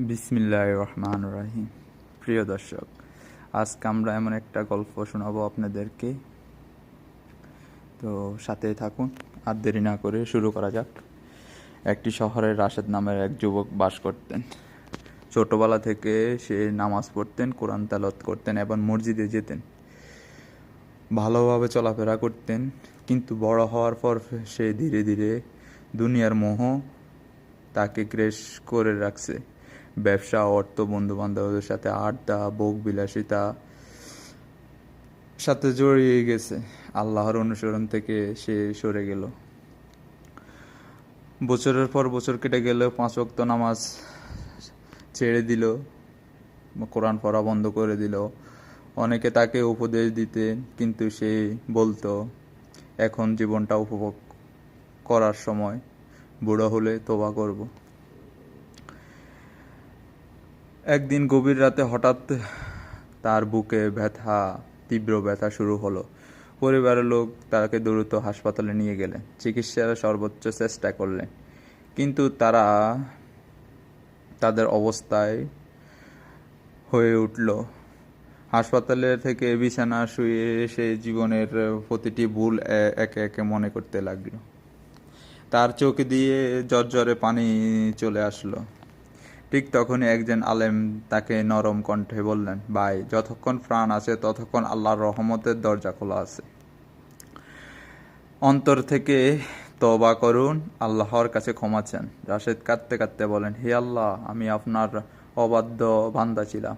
বিসমিল্লাহির রহমানির রহিম। প্রিয় দর্শক, আজকে আমরা এমন একটা গল্প শোনাবো আপনাদেরকে, তো সাথে থাকুন। আর দেরি না করে শুরু করা যাক। একটি শহরে রাশেদ নামের এক যুবক বাস করতেন। ছোটবেলা থেকে সে নামাজ পড়তেন, কোরআন তেলাওয়াত করতেন এবং মসজিদে যেতেন, ভালোভাবে চলাফেরা করতেন। কিন্তু বড় হওয়ার পর সে ধীরে ধীরে দুনিয়ার মোহ তাকে গ্রেস করে রাখছে। ব্যবসা, অর্থ, বন্ধু বান্ধবদের সাথে আড্ডা, ভোগ বিলাসিতা সাথে জড়িয়ে গেছে। আল্লাহর অনুসরণ থেকে সে সরে গেল। বছরের পর বছর কেটে গেল, 5 ওয়াক্ত নামাজ ছেড়ে দিল, কোরআন পড়া বন্ধ করে দিল। অনেকে তাকে উপদেশ দিতেন, কিন্তু সে বলতো, এখন জীবনটা উপভোগ করার সময়, বুড়ো হলে তওবা করব। একদিন গভীর রাতে হঠাৎ তার বুকে তীব্র ব্যথা শুরু হলো। পরিবারের লোক তাকে দ্রুত হাসপাতালে নিয়ে গেলেন, চিকিৎসার সর্বোচ্চ চেষ্টা করলেন, কিন্তু তাদের অবস্থায় হয়ে উঠল। হাসপাতালে থেকে বিছানা শুয়ে সে জীবনের প্রতিটি ভুল একে একে মনে করতে লাগলো। তার চোখ দিয়ে ঝরঝরে পানি চলে আসলো। ঠিক তখনই একজন আলেম তাকে নরম কণ্ঠে বললেন, ভাই, যতক্ষণ প্রাণ আছে ততক্ষণ আল্লাহর রহমতের দরজা খোলা আছে। অন্তর থেকে তওবা করুন, আল্লাহর কাছে ক্ষমা চান। রাশেদ কাঁদতে কাঁদতে বলেন, হে আল্লাহ, আমি আপনার অবাধ্য বান্দা ছিলাম।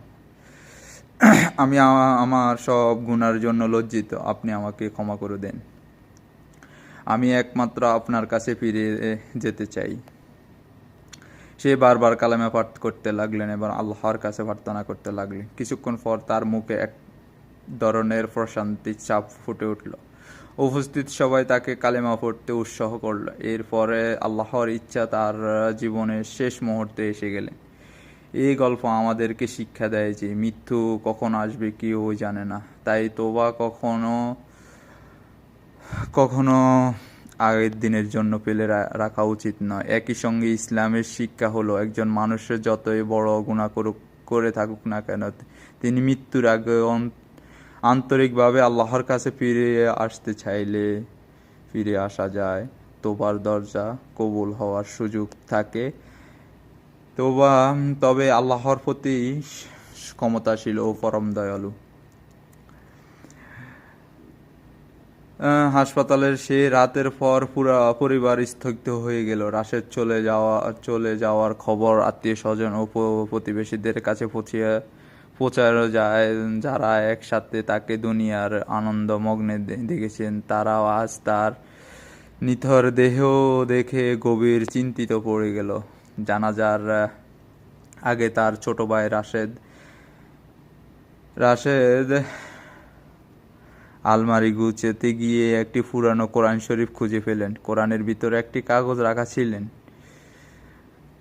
আমি আমার সব গুনার জন্য লজ্জিত। আপনি আমাকে ক্ষমা করে দেন। আমি একমাত্র আপনার কাছে ফিরে যেতে চাই। সে বারবার কালেমা পাঠ করতে লাগলেন এবং আল্লাহর কাছে প্রার্থনা করতে লাগলেন। কিছুক্ষণ পর তার মুখে এক ধরনের প্রশান্তির ছাপ ফুটে উঠল। উপস্থিত সবাই তাকে কালেমা পড়তে উৎসাহ করল। এরপরে আল্লাহর ইচ্ছা তার জীবনের শেষ মুহূর্তে এসে গেলেন। এই গল্প আমাদেরকে শিক্ষা দেয় যে মৃত্যু কখন আসবে কেউ জানে না, তাই তওবা কখনো আগের দিনের জন্য ফেলে রাখা উচিত নয়। একই সঙ্গে ইসলামের শিক্ষা হলো, একজন মানুষের যতই বড় গুনাহ করে থাকুক না কেন, তিনি মৃত্যুর আগে আন্তরিকভাবে আল্লাহর কাছে ফিরে আসতে চাইলে ফিরে আসা যায়। তওবার দরজা কবুল হওয়ার সুযোগ থাকে। তবে আল্লাহর প্রতি ক্ষমতাশীল ও পরম দয়ালু। হাসপাতালের সে রাতের পর পুরা পরিবার স্থগিত হয়ে গেল। রাশেদ চলে যাওয়ার খবর আত্মীয় স্বজন ও প্রতিবেশীদের কাছে পৌঁছানো যায়। যারা একসাথে তাকে দুনিয়ার আনন্দ মগ্নে দেখেছেন, তারাও আজ তার নিথর দেহ দেখে গভীর চিন্তিত পড়ে গেল। জানাজার আগে তার ছোট ভাই রাশেদ আলমারি গুছাতে গিয়ে একটি পুরানো কোরআন শরীফ খুঁজে পেলেন। কোরআনের ভিতরে একটি কাগজ রাখা ছিলেন।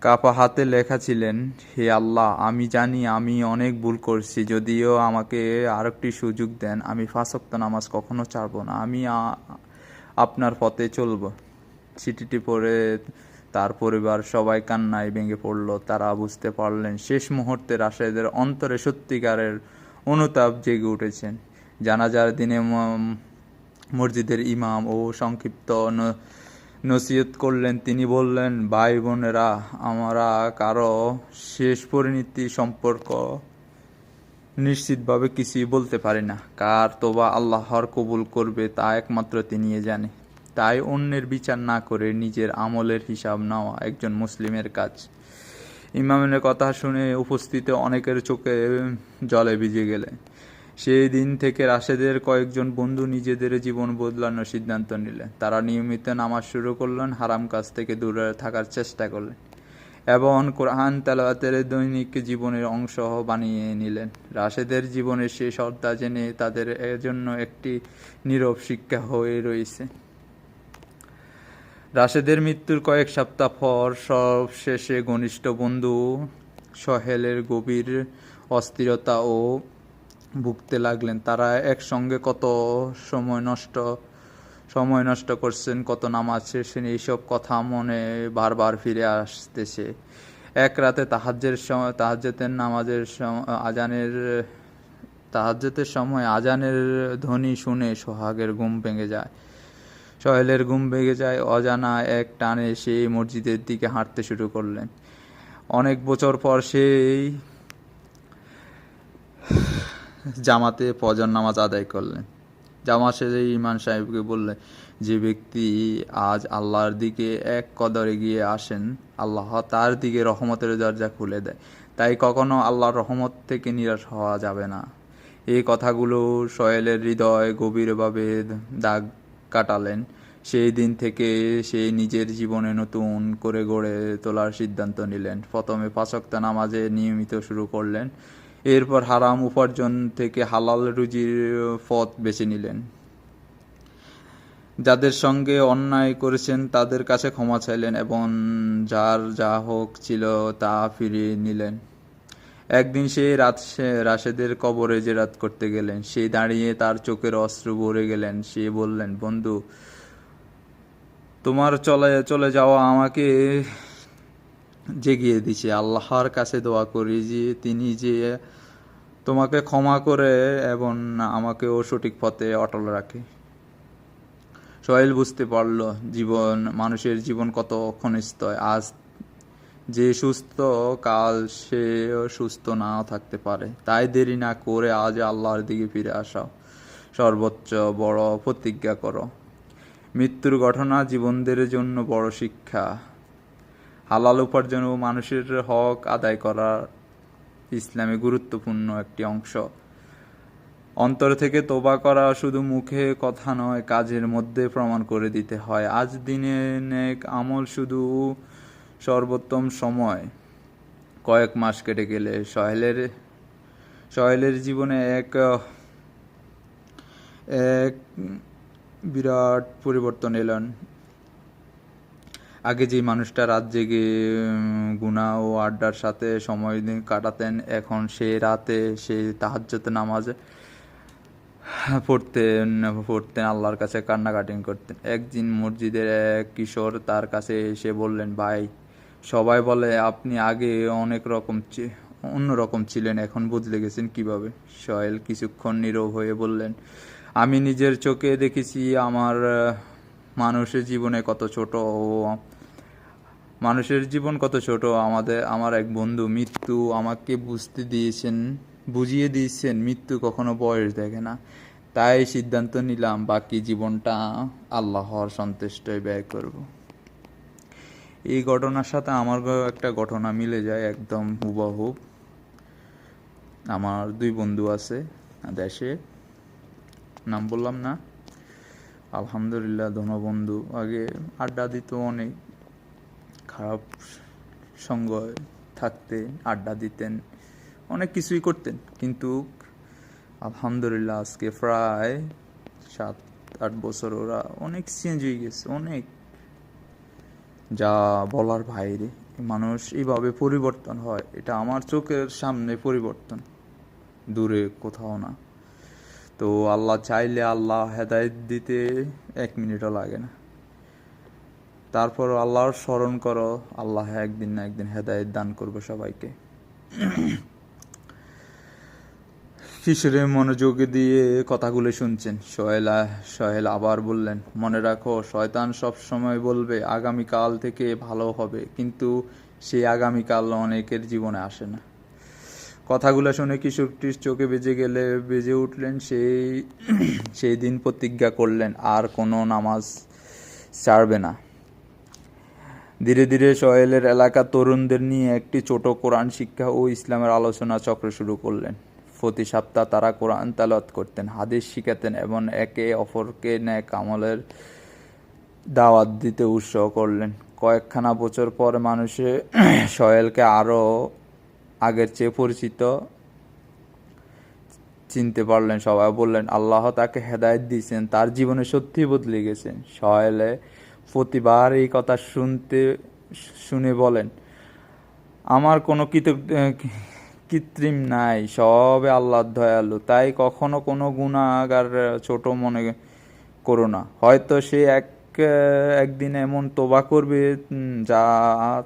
কাপা হাতে লেখা ছিলেন, হে আল্লাহ, আমি জানি আমি অনেক ভুল করছি। যদিও আমাকে আরেকটি সুযোগ দেন, আমি 5 ওয়াক্ত নামাজ কখনো ছাড়ব না। আমি আপনার পথে চলব। চিঠিটি পড়ে তার পরিবার সবাই কান্নায় ভেঙে পড়ল। তারা বুঝতে পারলেন শেষ মুহূর্তে রাশেদের অন্তরে সত্যিকারের অনুতাপ জেগে উঠেছেন। জানাজার দিনে মসজিদের ইমাম ও সংক্ষিপ্ত নসিহত করলেন। তিনি বললেন, ভাই বোনেরা, আমরা কারো শেষ পরিণতি সম্পর্ক নিশ্চিতভাবে কিছুই বলতে পারি না। কার তওবা আল্লাহর কবুল করবে তা একমাত্র তিনি জানে। তাই অন্যের বিচার না করে নিজের আমলের হিসাব নেওয়া একজন মুসলিমের কাজ। ইমামের কথা শুনে উপস্থিত অনেকের চোখে জলে ভিজে গেলেন। সেই দিন থেকে রাশেদের কয়েকজন বন্ধু নিজেদের জীবন বদলানোর সিদ্ধান্ত নিলেন। তারা নিয়মিত নামাজ শুরু করলেন, হারাম কাজ থেকে দূরে থাকার চেষ্টা করলেন এবং কোরআন তেলাওয়াতের দৈনিক জীবনের অংশ বানিয়ে নিলেন। রাশেদের জীবনের শেষ অধ্যায় জেনে তাদের জন্য একটি নীরব শিক্ষা হয়ে রয়েছে। রাশেদের মৃত্যুর কয়েক সপ্তাহ পর সবশেষে ঘনিষ্ঠ বন্ধু সোহেলের গভীর অস্থিরতা ও ভুগতে লাগলেন। তারা একসঙ্গে কত সময় নষ্ট করছেন, কত নামাজ ছেড়েছেন, এইসব কথা মনে বারবার ফিরে আসতেছে। এক রাতে তাহাজ্জুদের নামাজের তাহাজ্জুদের সময় আজানের ধ্বনি শুনে সোহাগের ঘুম ভেঙে যায়। সোহেলের ঘুম ভেঙে যায়। অজানা এক টানে সেই মসজিদের দিকে হাঁটতে শুরু করলেন। অনেক বছর পর সেই জামাতে ফজর নামাজ আদায় করলেন। জামাত শেষে ইমাম সাহেবকে বললেন, যে ব্যক্তি আজ আল্লাহর দিকে এক কদর এগিয়ে আসেন, আল্লাহ তার দিকে রহমতের দরজা খুলে দেয়। তাই কখনো আল্লাহর রহমত থেকে নিরাশ হওয়া যাবে না। এই কথাগুলো সোহেলের হৃদয় গভীরভাবে দাগ কাটালেন। সেই দিন থেকে সে নিজের জীবনে নতুন করে গড়ে তোলার সিদ্ধান্ত নিলেন। প্রথমে 5 ওয়াক্ত নামাজে নিয়মিত শুরু করলেন। এরপর হারাম উপার্জন থেকে হালাল রুজির পথ বেছে নিলেন। যাদের সঙ্গে অন্যায় করেছেন তাদের কাছে ক্ষমা চাইলেন এবং যার যা হক ছিল তা ফিরিয়ে নিলেন। একদিন সে রাশেদের কবরে জিয়ারত করতে গেলেন। সে দাঁড়িয়ে তার চোখের অশ্রু ভরে গেলেন। সে বললেন, বন্ধু, তোমার চলে যাওয়া আমাকে জেগিয়ে দিছে। আল্লাহর কাছে দোয়া করি যে তিনি যে তোমাকে ক্ষমা করে এবং আমাকেও সঠিক পথে অটল রাখে। সোহেল বুঝতে পারল মানুষের জীবন কত ক্ষণস্থায়ী। আজ যে সুস্থ কাল সে সুস্থ নাও থাকতে পারে। তাই দেরি না করে আজ আল্লাহর দিকে ফিরে আসাও। সর্বোচ্চ বড় প্রতিজ্ঞা করো। মৃত্যুর ঘটনা জীবনদের জন্য বড় শিক্ষা। হালাল উপার্জন ও মানুষের হক আদায় করা ইসলামে গুরুত্বপূর্ণ একটি অংশ। অন্তর থেকে তওবা করা শুধু মুখে কথা নয়, কাজের মধ্যে প্রমাণ করে দিতে হয়। আজ দিনে নেক আমল শুধু সর্বোত্তম সময়। কয়েক মাস কেটে গেলে সোহেলের জীবনে এক বিরাট পরিবর্তন এলেন। আগে যে মানুষটা রাত জেগে গুনাহ ও আড্ডার সাথে সময় কাটাতেন, এখন সে রাতে তাহাজ্জুদ নামাজ পড়তেন, আল্লাহর কাছে কান্নাকাটি করতেন। একদিন মসজিদের এক কিশোর তার কাছে এসে বললেন, ভাই, সবাই বলে আপনি আগে অন্যরকম ছিলেন, এখন বদলে গেছেন কিভাবে? সোহেল কিছুক্ষণ নীরব হয়ে বললেন, আমি নিজের চোখে দেখেছি মানুষের জীবন কত ছোট। আমার এক বন্ধু মৃত্যু আমাকে বুঝিয়ে দিয়েছেন মৃত্যু কখনো বয়স দেখে না। তাই সিদ্ধান্ত নিলাম বাকি জীবনটা আল্লাহর সন্তুষ্টই ব্যয় করব। এই ঘটনার সাথে আমার একটা ঘটনা মিলে যায় একদম হুবহু। আমার 2 বন্ধু আছে দেশে, নাম বললাম না। আলহামদুলিল্লাহ, বন্ধু। আগে আড্ডা দিত, অনেক খারাপ সঙ্গ থাকতে আড্ডা দিতেন, অনেক কিছুই করতেন, কিন্তু আলহামদুলিল্লাহ আজকে প্রায় 7-8 বছর ওরা অনেক চেঞ্জ হয়ে গেছে, অনেক, যা বলার বাইরে। মানুষ এইভাবে পরিবর্তন হয়, এটা আমার চোখের সামনে পরিবর্তন, দূরে কোথাও না। তো আল্লাহ চাইলে আল্লাহ হেদায়েত দিতে 1 মিনিটও লাগে না। তারপর আল্লাহর স্মরণ করো, আল্লাহ একদিন না একদিন হেদায়েত দান করবে সবাইকে। কিশোরে মনোযোগ দিয়ে কথাগুলো শুনছেন। সোহেল আবার বললেন, মনে রাখো, শয়তান সব সময় বলবে আগামীকাল থেকে ভালো হবে, কিন্তু সেই আগামীকাল অনেকের জীবনে আসে না। কথাগুলো শুনে কিশোরটির চোখে বেজে উঠলেন। সেই দিন প্রতিজ্ঞা করলেন আর কোনো নামাজ ছাড়বে না। ধীরে ধীরে সোহেলের এলাকার তরুণদের নিয়ে একটি ছোট কোরআন শিক্ষা ও ইসলামের আলোচনা চক্র শুরু করলেন। প্রতি সপ্তাহ তারা কোরআন তেলাওয়াত করতেন, হাদিস শিখাতেন এবং একে অপরকে নেক আমলের দাওয়াত দিতে উৎসাহ করলেন। কয়েকখানা বছর পর মানুষে সোহেলকে আরও আগের চেয়ে চিনতে পারলেন। সবাই বললেন, আল্লাহ তাকে হেদায়েত দিয়েছেন, তার জীবনে সত্যি বদলে গেছেন। সোহেলে প্রতিবার এই কথা শুনে বলেন, আমার কোনো কৃত্রিম নাই, সবে আল্লাহর দয়ালু। তাই কখনো কোনো গুনাহগার ছোট মনে করো না। হয়তো সে এক একদিন এমন তওবা করবে যা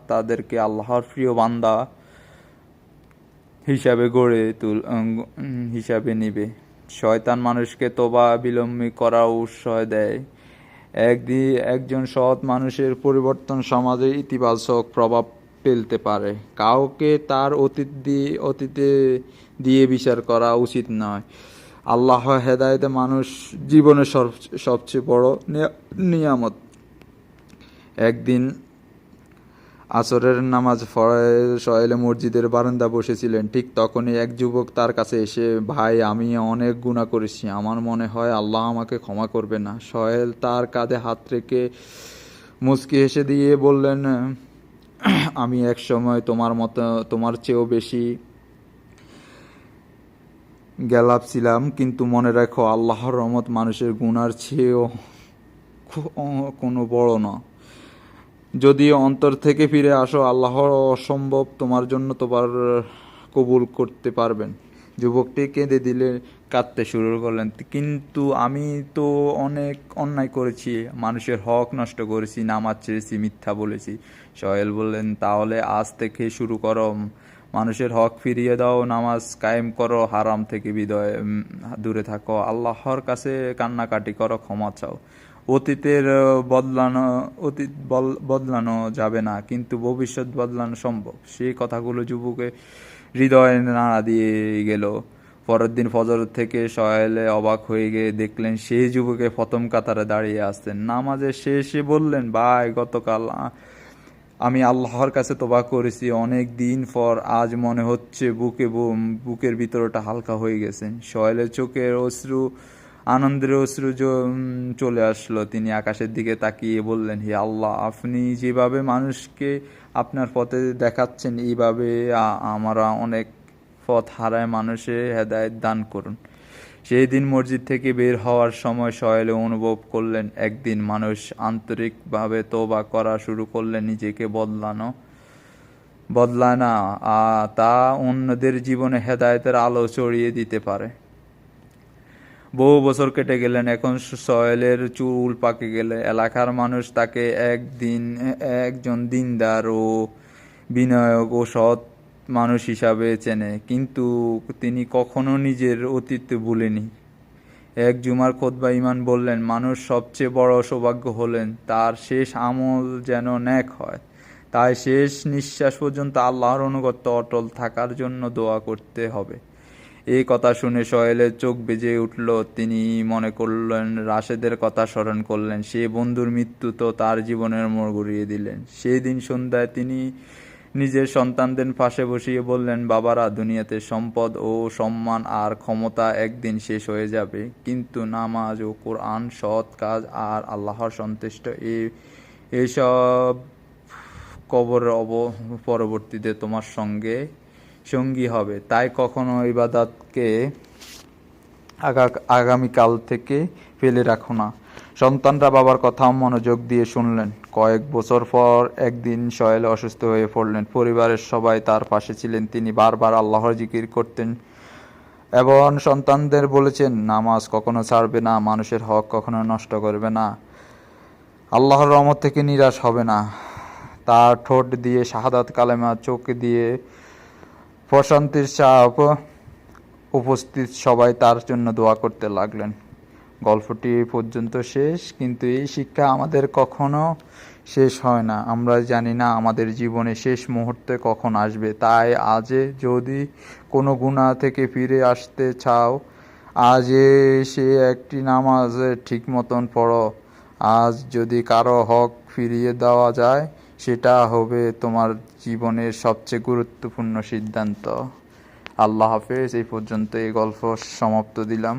তাদেরকে আল্লাহর প্রিয় বান্দা হিসাবে হিসাবে নিবে। শয়তান মানুষকে তওবা বিলম্বী করার উৎসাহ দেয়। একজন সৎ মানুষের পরিবর্তন সমাজে ইতিবাচক প্রভাব ফেলতে পারে। কাউকে তার অতীতে দিয়ে বিচার করা উচিত নয়। আল্লাহ হেদায়েত মানুষ জীবনের সবচেয়ে বড় নিয়ামত। একদিন আসরের নামাজ পড়ে সোহেল মসজিদের বারান্দা বসেছিলেন। ঠিক তখনই এক যুবক তার কাছে এসে, ভাই, আমি অনেক গুনাহ করেছি, আমার মনে হয় আল্লাহ আমাকে ক্ষমা করবে না। সোহেল তার কাঁধে হাত রেখে মুচকি হেসে দিয়ে বললেন, আমি এক সময় তোমার চেয়েও বেশি গেলাপ ছিলাম, কিন্তু মনে রাখো, আল্লাহর রহমত মানুষের গুনার চেয়েও কোনো বড় না। যদি অন্তর থেকে ফিরে আসো, আল্লাহর অসম্ভব তোমার জন্য তোমার কবুল করতে পারবেন। যুবকটি কাঁদতে শুরু করলেন, কিন্তু আমি তো অনেক অন্যায় করেছি, মানুষের হক নষ্ট করেছি, নামাজ ছেড়েছি, মিথ্যা বলেছি। সোহেল বললেন, তাহলে আজ থেকে শুরু করো, মানুষের হক ফিরিয়ে দাও, নামাজ কায়েম করো, হারাম থেকে দূরে থাকো, আল্লাহর কাছে কান্নাকাটি করো, ক্ষমা চাও। অতীত বদলানো যাবে না, কিন্তু ভবিষ্যৎ বদলানো সম্ভব। সেই কথাগুলো যুবকের হৃদয়ে নাড়া দিয়ে গেল। পরের দিন ফজর থেকে সোহেল অবাক হয়ে গিয়ে দেখলেন সেই যুবকে প্রথম কাতারে দাঁড়িয়ে আসছেন। নামাজের শেষে বললেন, ভাই, গতকাল আমি আল্লাহর কাছে তওবা করেছি, অনেক দিন পর আজ মনে হচ্ছে বুকের ভিতরটা হালকা হয়ে গেছে। সোহেলের চোখের আনন্দের অশ্রু চলে আসলো। তিনি আকাশের দিকে তাকিয়ে বললেন, হে আল্লাহ, আপনি যেভাবে মানুষকে আপনার পথে দেখাচ্ছেন, এইভাবে আমরা অনেক পথ হারায় মানুষের হেদায়েত দান করুন। সেই দিন মসজিদ থেকে বের হওয়ার সময় সোহেল অনুভব করলেন, একদিন মানুষ আন্তরিকভাবে তওবা করা শুরু করলে নিজেকে বদলায় না, তা অন্যদের জীবনে হেদায়েতের আলো ছড়িয়ে দিতে পারে। বহু বছর কেটে গেলেন। এখন সোহেলের চুল পাকে গেলে এলাকার মানুষ তাকে একজন দিনদার ও বিনয়ক ও সৎ মানুষ হিসাবে চেনে, কিন্তু তিনি কখনো নিজের অতীত ভুলেনি। এক জুমার খুতবায় ইমাম বললেন, মানুষ সবচেয়ে বড় সৌভাগ্য হলেন তার শেষ আমল যেন নেক হয়। তাই শেষ নিঃশ্বাস পর্যন্ত আল্লাহর অনুগত্য অটল থাকার জন্য দোয়া করতে হবে। এই কথা শুনে সোহেলের চোখ বেজে উঠল। তিনি মনে করলেন, রাশেদের কথা স্মরণ করলেন। সে বন্ধুর মৃত্যু তো তার জীবনের মোড় ঘুরিয়ে দিলেন। সেই দিন সন্ধ্যায় তিনি নিজের সন্তানদের পাশে বসিয়ে বললেন, বাবারা, দুনিয়াতে সম্পদ ও সম্মান আর ক্ষমতা একদিন শেষ হয়ে যাবে, কিন্তু নামাজ ও কোরআন, সৎ কাজ আর আল্লাহর সন্তুষ্ট এইসব কবরের পরবর্তীতে তোমার সঙ্গী হবে। তাই কখনো ইবাদতকে আগামীকাল থেকে ফেলে রাখো না। সন্তানরা বাবার কথা মনোযোগ দিয়ে শুনলেন। কয়েক বছর পর একদিন সোহেল অসুস্থ হয়ে পড়লেন। পরিবারের সবাই তার পাশে ছিলেন। তিনি বারবার আল্লাহর জিকির করতেন এবং সন্তানদের বলেছেন, নামাজ কখনো ছাড়বে না, মানুষের হক কখনো নষ্ট করবে না, আল্লাহর রহমত থেকে নিরাশ হবে না। তার ঠোঁট দিয়ে শাহাদাত কালেমা, চোখ দিয়ে প্রশান্তির চাপ। উপস্থিত সবাই তার জন্য দোয়া করতে লাগলেন। গল্পটি এই পর্যন্ত শেষ, কিন্তু এই শিক্ষা আমাদের কখনো শেষ হয় না। আমরা জানি না আমাদের জীবনে শেষ মুহূর্তে কখন আসবে। তাই আজ যদি কোনো গুনাহ থেকে ফিরে আসতে চাও, আজ সে একটি নামাজ ঠিক মতন পড়ো। আজ যদি কারো হক ফিরিয়ে দেওয়া যায়, সেটা হবে তোমার জীবনের সবচেয়ে গুরুত্বপূর্ণ সিদ্ধান্ত। আল্লাহ হাফেজ। এই পর্যন্ত এই গল্প সমাপ্ত দিলাম।